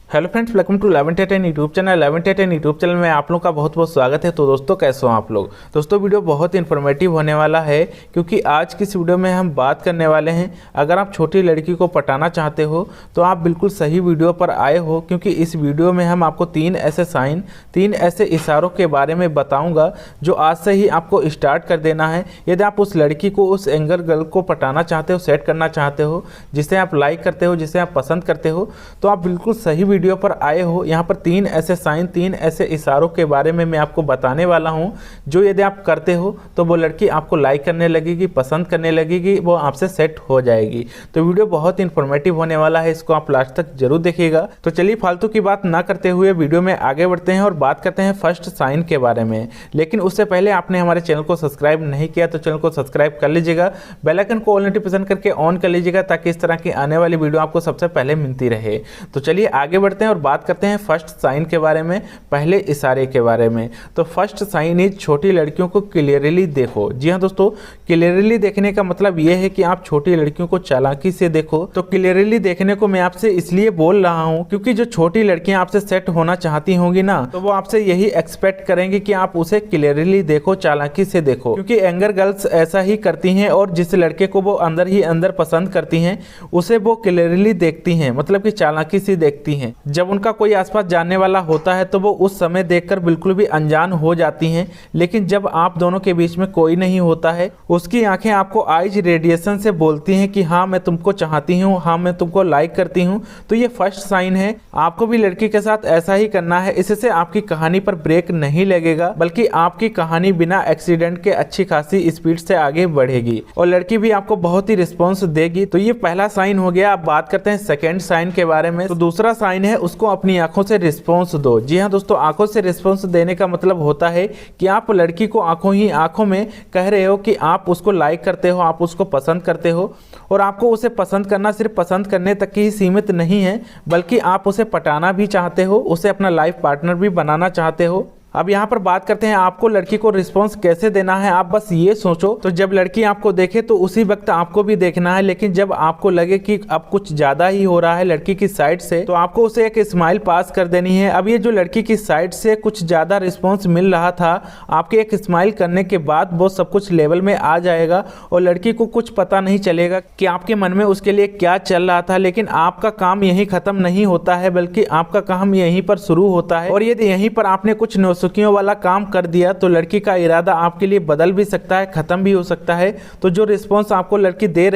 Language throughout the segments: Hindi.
Hello friends, welcome to 1110 YouTube channel. 1110 YouTube channel में आप लोगों का बहुत बहुत स्वागत है। तो दोस्तों, कैसे हो आप लोग? दोस्तों, वीडियो बहुत इन्फॉर्मेटिव होने वाला है क्योंकि आज की इस वीडियो में हम बात करने वाले हैं, अगर आप छोटी लड़की को पटाना चाहते हो तो आप बिल्कुल सही वीडियो पर आए हो, क्योंकि इस वीडियो में हम आपको 3 ऐसे साइन, 3 ऐसे इशारों के बारे में बताऊँगा जो आज से ही आपको स्टार्ट कर देना है। यदि आप उस लड़की को, उस एंगर गर्ल को पटाना चाहते हो, सेट करना चाहते हो, जिसे आप लाइक करते हो, जिसे आप पसंद करते हो, तो आप बिल्कुल सही वीडियो पर आए हो। यहाँ पर 3 ऐसे साइन, 3 ऐसे इशारों के बारे में मैं आपको बताने वाला हूँ जो यदि आप करते हो तो वो लड़की आपको लाइक करने लगेगी, पसंद करने लगेगी, वो आपसे सेट हो जाएगी। तो वीडियो बहुत इन्फॉर्मेटिव होने वाला है, इसको आप लास्ट तक जरूर देखिएगा। तो चलिए फालतू की बात ना करते हुए वीडियो में आगे बढ़ते हैं और बात करते हैं फर्स्ट साइन के बारे में। लेकिन उससे पहले आपने हमारे चैनल को सब्सक्राइब नहीं किया तो चैनल को सब्सक्राइब कर लीजिएगा, बेल आइकन को ऑल नोटिफिकेशन करके ऑन कर लीजिएगा ताकि इस तरह की आने वाली वीडियो आपको सबसे पहले मिलती रहे। तो चलिए आगे बढ़ते हैं और बात करते हैं फर्स्ट साइन के बारे में, पहले इशारे के बारे में। तो फर्स्ट साइन इज छोटी लड़कियों को क्लियरली देखो। जी हाँ दोस्तों, क्लियरली देखने का मतलब यह है कि आप छोटी लड़कियों को चालाकी से देखो। तो क्लियरली देखने को मैं आपसे इसलिए बोल रहा हूं क्योंकि जो छोटी लड़कियां आपसे सेट होना चाहती होंगी ना, तो वो आपसे यही एक्सपेक्ट करेंगे कि आप उसे क्लियरली देखो, चालाकी से देखो। क्योंकि एंगर गर्ल्स ऐसा ही करती हैं और जिस लड़के को वो अंदर ही अंदर पसंद करती हैं उसे वो क्लियरली देखती हैं, मतलब कि चालाकी से देखती हैं। जब उनका कोई आसपास जानने वाला होता है तो वो उस समय देखकर बिल्कुल भी अनजान हो जाती हैं। लेकिन जब आप दोनों के बीच में कोई नहीं होता है, उसकी आंखें आपको आइज रेडिएशन से बोलती हैं कि हाँ मैं तुमको चाहती हूँ, हाँ मैं तुमको लाइक करती हूँ। तो ये फर्स्ट साइन है। आपको भी लड़की के साथ ऐसा ही करना है। इससे आपकी कहानी पर ब्रेक नहीं लगेगा, बल्कि आपकी कहानी बिना एक्सीडेंट के अच्छी खासी स्पीड से आगे बढ़ेगी और लड़की भी आपको बहुत ही रिस्पॉन्स देगी। तो ये पहला साइन हो गया। अब बात करते हैं सेकेंड साइन के बारे में। तो दूसरा साइन है, उसको अपनी आंखों से रिस्पॉन्स दो। जी हाँ दोस्तों, आंखों से रिस्पॉन्स देने का मतलब होता है कि आप लड़की को आंखों ही आंखों में कह रहे हो कि आप उसको लाइक करते हो, आप उसको पसंद करते हो। और आपको उसे पसंद करना सिर्फ पसंद करने तक ही सीमित नहीं है, बल्कि आप उसे पटाना भी चाहते हो, उसे अपना लाइफ पार्टनर भी बनाना चाहते हो। अब यहाँ पर बात करते हैं आपको लड़की को रिस्पांस कैसे देना है। आप बस ये सोचो, तो जब लड़की आपको देखे तो उसी वक्त आपको भी देखना है। लेकिन जब आपको लगे कि अब कुछ ज्यादा ही हो रहा है लड़की की साइड से, तो आपको उसे एक स्माइल पास कर देनी है। अब ये जो लड़की की साइड से कुछ ज्यादा रिस्पांस मिल रहा था, आपके एक स्माइल करने के बाद वो सब कुछ लेवल में आ जाएगा और लड़की को कुछ पता नहीं चलेगा कि आपके मन में उसके लिए क्या चल रहा था। लेकिन आपका काम यहीं खत्म नहीं होता है, बल्कि आपका काम यहीं पर शुरू होता है। और यदि यहीं पर आपने कुछ सुखियों वाला काम कर दिया तो लड़की का इरादा आपके लिए बदल भी सकता है, खत्म भी हो सकता है। तो जो रिस्पांस आपको लड़की दे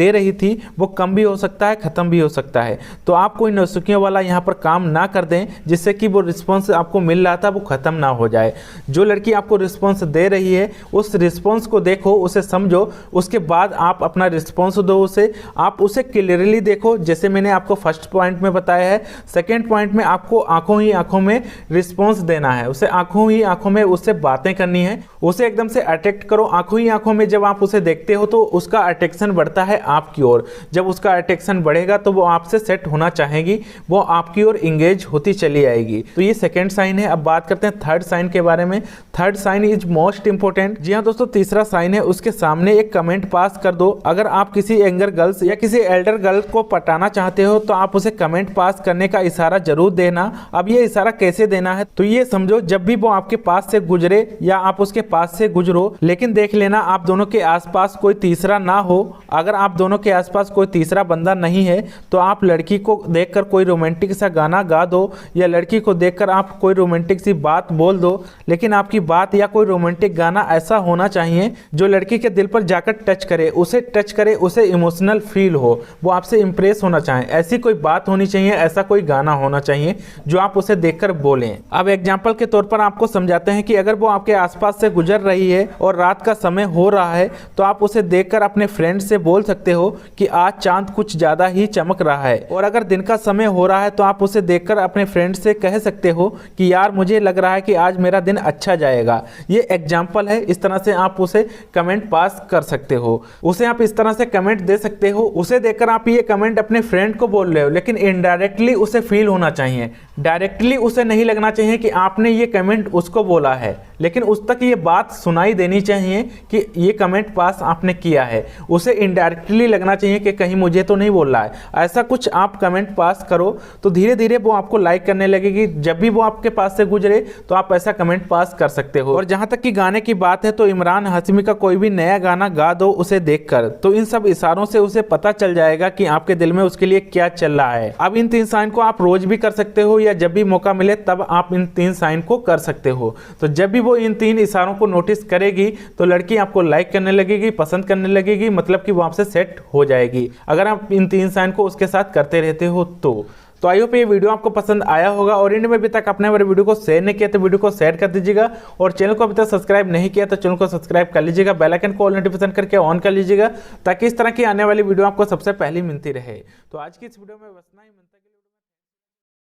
रही थी वो कम भी हो सकता है, खत्म भी हो सकता है। तो आप कोई नौसुखियों वाला यहाँ पर काम ना कर दें जिससे कि वो रिस्पांस आपको मिल रहा था वो खत्म ना हो जाए। जो लड़की आपको रिस्पांस दे रही है उस रिस्पांस को देखो, उसे समझो, उसके बाद आप अपना रिस्पांस दो उसे। आप उसे क्लियरली देखो, जैसे मैंने आपको फर्स्ट पॉइंट में बताया है। सेकेंड पॉइंट में आपको आंखों ही आंखों में रिस्पांस देना है, उसे आंखों ही आंखों में उससे बातें करनी है, उसे एकदम से अट्रैक्ट करो। आंखों ही आंखों में जब आप उसे देखते हो तो उसका अट्रैक्शन बढ़ता है आपकी ओर। जब उसका अट्रैक्शन बढ़ेगा तो वो आपसे सेट होना चाहेगी, वो आपकी ओर इंगेज होती चली आएगी। तो ये सेकंड साइन है। अब बात करते हैं थर्ड साइन के बारे में। Third sign is most important. जी हाँ दोस्तों, तीसरा साइन है, उसके सामने एक कमेंट पास कर दो। अगर आप किसी एंगर गर्ल्स या किसी एल्डर गर्ल को पटाना चाहते हो तो आप उसे कमेंट पास करने का इशारा जरूर देना। अब ये इशारा कैसे देना है, तो ये समझो, जब भी वो आपके पास से गुजरे या आप उसके पास से गुजरो, लेकिन देख लेना आप दोनों के आसपास कोई तीसरा ना हो। अगर आप दोनों के आसपास कोई तीसरा बंदा नहीं है तो आप लड़की को देखकर कोई रोमांटिक सा गाना गा दो या लड़की को देखकर आप कोई रोमांटिक सी बात बोल दो। लेकिन आपकी बात या कोई रोमांटिक गाना ऐसा होना चाहिए जो लड़की के दिल पर जाकर टच करे, उसे इमोशनल फील हो, वो आपसे इंप्रेस होना चाहे। ऐसी कोई बात होनी चाहिए, ऐसा कोई गाना होना चाहिए जो आप उसे देखकर बोलें। अब एग्जाम्पल के तौर पर आपको समझाते हैं कि अगर वो आपके आसपास से गुजर रही है और रात का समय हो रहा है तो आप उसे देखकर अपने फ्रेंड से बोल सकते हो कि आज चांद कुछ ज्यादा ही चमक रहा है। और अगर दिन का समय हो रहा है तो आप उसे देखकर अपने फ्रेंड से कह सकते हो कि यार मुझे लग रहा है कि आज मेरा दिन अच्छा जाएगा। ये एग्जाम्पल है, इस तरह से आप उसे कमेंट पास कर सकते हो। उसे आप इस तरह से कमेंट दे सकते हो। उसे देखकर आप ये कमेंट अपने फ्रेंड को बोल रहे हो, लेकिन इनडायरेक्टली उसे फील होना चाहिए। डायरेक्टली उसे नहीं लगना चाहिए कि आपने ये कमेंट उसको बोला है। लेकिन उस तक ये बात सुनाई देनी चाहिए कि ये कमेंट पास आपने किया है, उसे इनडायरेक्टली लगना चाहिए कि कहीं मुझे तो नहीं बोल रहा है। ऐसा कुछ आप कमेंट पास करो तो धीरे धीरे वो आपको लाइक करने लगेगी। जब भी वो आपके पास से गुजरे तो आप ऐसा कमेंट पास कर सकते हो। और जहां तक कि गाने की बात है तो इमरान हाशमी का कोई भी नया गाना गा दो उसे देखकर, तो इन सब इशारों से उसे पता चल जाएगा कि आपके दिल में उसके लिए क्या चल रहा है। अब इन 3 साइन को आप रोज भी कर सकते हो या जब भी मौका मिले तब आप इन 3 साइन को कर सकते हो। तो जब भी वो इन 3 इशारों को नोटिस करेगी तो लड़की आपको लाइक करने लगेगी, पसंद करने लगेगी, मतलब कि वो आपसे सेट हो जाएगी अगर आप इन 3 साइन को उसके साथ करते रहते हो तो आई होप ये वीडियो आपको पसंद आया होगा। और इंड में अभी तक आपने हमारे वीडियो को शेयर नहीं किया तो वीडियो को शेयर कर दीजिएगा, और चैनल को अभी तक सब्सक्राइब नहीं किया तो चैनल को सब्सक्राइब कर लीजिएगा, बेल आइकन को ऑल नोटिफिकेशन करके ऑन कर लीजिएगा ताकि इस तरह की आने वाली वीडियो आपको सबसे पहले मिलती रहे। तो आज की इस वीडियो में बस इतना ही।